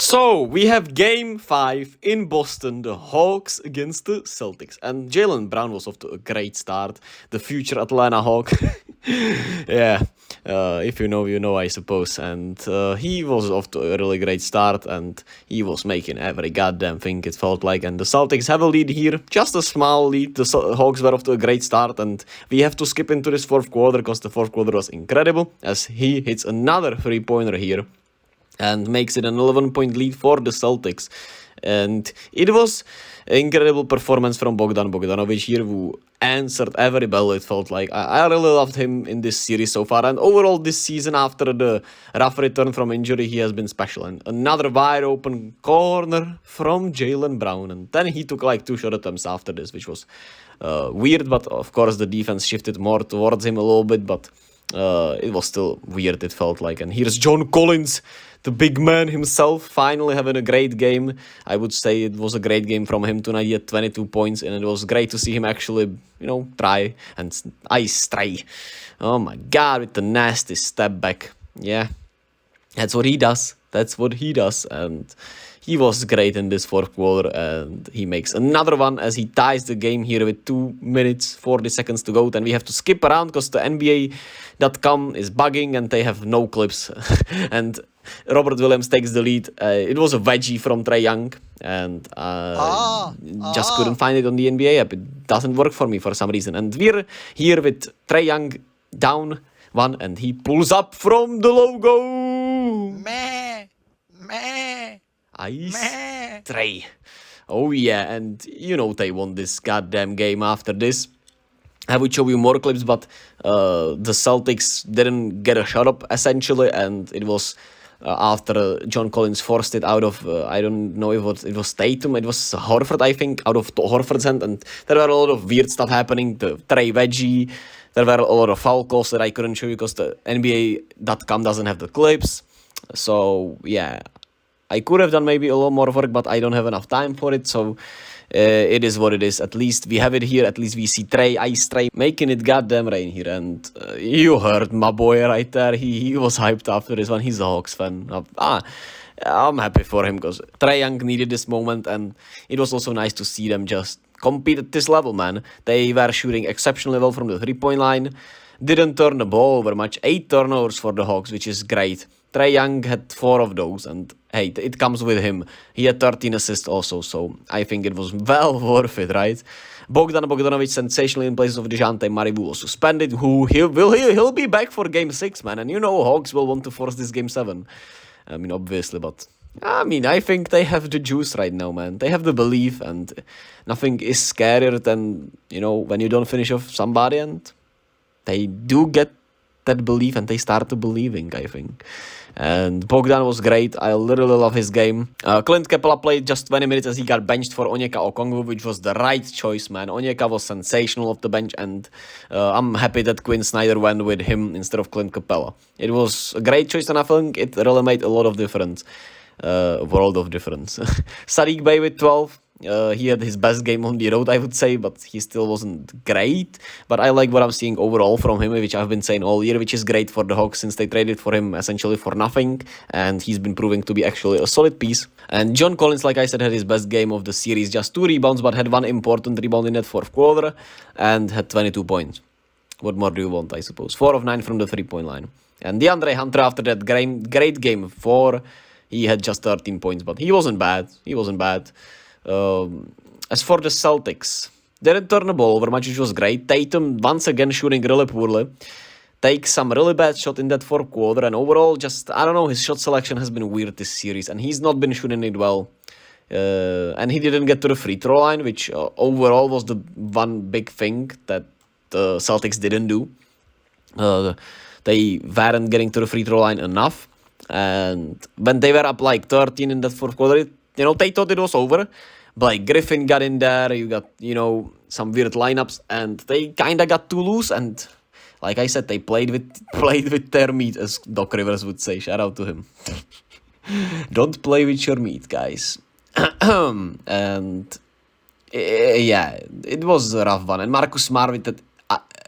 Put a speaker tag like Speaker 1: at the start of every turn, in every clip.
Speaker 1: So, we have game 5 in Boston, the Hawks against the Celtics. And Jaylen Brown was off to a great start, the future Atlanta Hawk. yeah, if you know, I suppose. And he was off to a really great start, and he was making every goddamn thing, it felt like. And the Celtics have a lead here, just a small lead. The Hawks were off to a great start, and we have to skip into this fourth quarter because the fourth quarter was incredible, as he hits another three-pointer here and makes it an 11-point lead for the Celtics. And it was an incredible performance from Bogdan Bogdanovic here, who answered every bell, it felt like. I really loved him in this series so far, and overall this season after the rough return from injury, he has been special. And another wide open corner from Jaylen Brown, and then he took like 2 shot attempts after this, which was weird, but of course the defense shifted more towards him a little bit, but it was still weird, it felt like. And here's John Collins, the big man himself, finally having a great game. I would say it was a great game from him tonight. He had 22 points, and it was great to see him actually, try and ice Trae. Oh my god, with the nasty step back. Yeah, that's what he does. And he was great in this fourth quarter, and he makes another one as he ties the game here with 2 minutes, 40 seconds to go. Then we have to skip around because the NBA.com is bugging and they have no clips. And Robert Williams takes the lead. It was a wedgie from Trae Young, and just couldn't find it on the NBA app. It doesn't work for me for some reason. And we're here with Trae Young down 1, and he pulls up from the logo.
Speaker 2: Meh.
Speaker 1: Ice Trae. Oh yeah, and they won this goddamn game after this. I would show you more clips, but the Celtics didn't get a shot up essentially, and it was after John Collins forced it out of, I don't know if it was Tatum, it was Horford, I think, out of Horford's hand, and there were a lot of weird stuff happening, the Trae wedgie, there were a lot of foul calls that I couldn't show you because the NBA.com doesn't have the clips, so yeah, I could have done maybe a lot more work, but I don't have enough time for it, so it is what it is. At least we have it here. At least we see Ice Trae, making it goddamn rain here. And you heard my boy right there. He was hyped after this one. He's a Hawks fan. I'm happy for him because Trae Young needed this moment, and it was also nice to see them just compete at this level, man. They were shooting exceptionally well from the three-point line. Didn't turn the ball over much. 8 turnovers for the Hawks, which is great. Trae Young had 4 of those, and hey, it comes with him. He had 13 assists also, so I think it was well worth it, right? Bogdan Bogdanovic sensationally in place of DeJounte Murray, who was suspended. He'll be back for Game 6, man, and Hawks will want to force this Game 7. I mean, obviously, but I think they have the juice right now, man. They have the belief, and nothing is scarier than, when you don't finish off somebody, and they do get that belief, and they start to believing, I think. And Bogdan was great. I literally love his game. Clint Capela played just 20 minutes as he got benched for Onyeka Okongwu, which was the right choice, man. Onyeka was sensational off the bench, and I'm happy that Quinn Snyder went with him instead of Clint Capela. It was a great choice, and I think it really made a lot of difference. World of difference. Sadiq Bey with 12. He had his best game on the road, I would say, but he still wasn't great. But I like what I'm seeing overall from him, which I've been saying all year, which is great for the Hawks since they traded for him essentially for nothing, and he's been proving to be actually a solid piece. And John Collins, like I said, had his best game of the series, just 2 rebounds, but had 1 important rebound in that fourth quarter, and had 22 points. What more do you want, I suppose? 4 of 9 from the three-point line. And DeAndre Hunter, after that great game 4, he had just 13 points, but he wasn't bad. As for the Celtics, they didn't turn the ball over much, which was great. Tatum, once again, shooting really poorly. Takes some really bad shot in that fourth quarter, and overall, his shot selection has been weird this series, and he's not been shooting it well. And he didn't get to the free throw line, which overall was the one big thing that the Celtics didn't do. They weren't getting to the free throw line enough, and when they were up like 13 in that fourth quarter, they thought it was over. Blake Griffin got in there, you got, some weird lineups, and they kind of got too loose, and like I said, they played with their meat, as Doc Rivers would say. Shout out to him. Don't play with your meat, guys. And yeah, it was a rough one. And Marcus Smart with that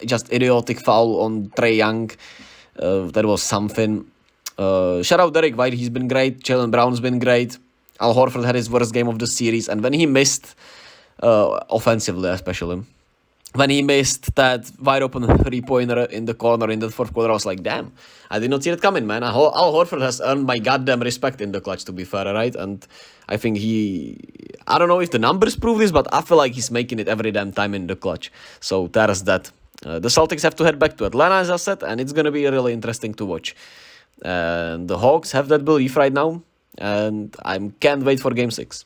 Speaker 1: just idiotic foul on Trae Young, that was something. Shout out Derek White, he's been great. Jaylen Brown's been great. Al Horford had his worst game of the series, and when he missed, offensively especially, when he missed that wide open 3-pointer in the corner in the fourth quarter, I was like, damn, I did not see it coming, man. Al Horford has earned my goddamn respect in the clutch, to be fair, right? And I think I don't know if the numbers prove this, but I feel like he's making it every damn time in the clutch. So there's that. The Celtics have to head back to Atlanta, as I said, and it's going to be really interesting to watch. And the Hawks have that belief right now, and I can't wait for Game 6.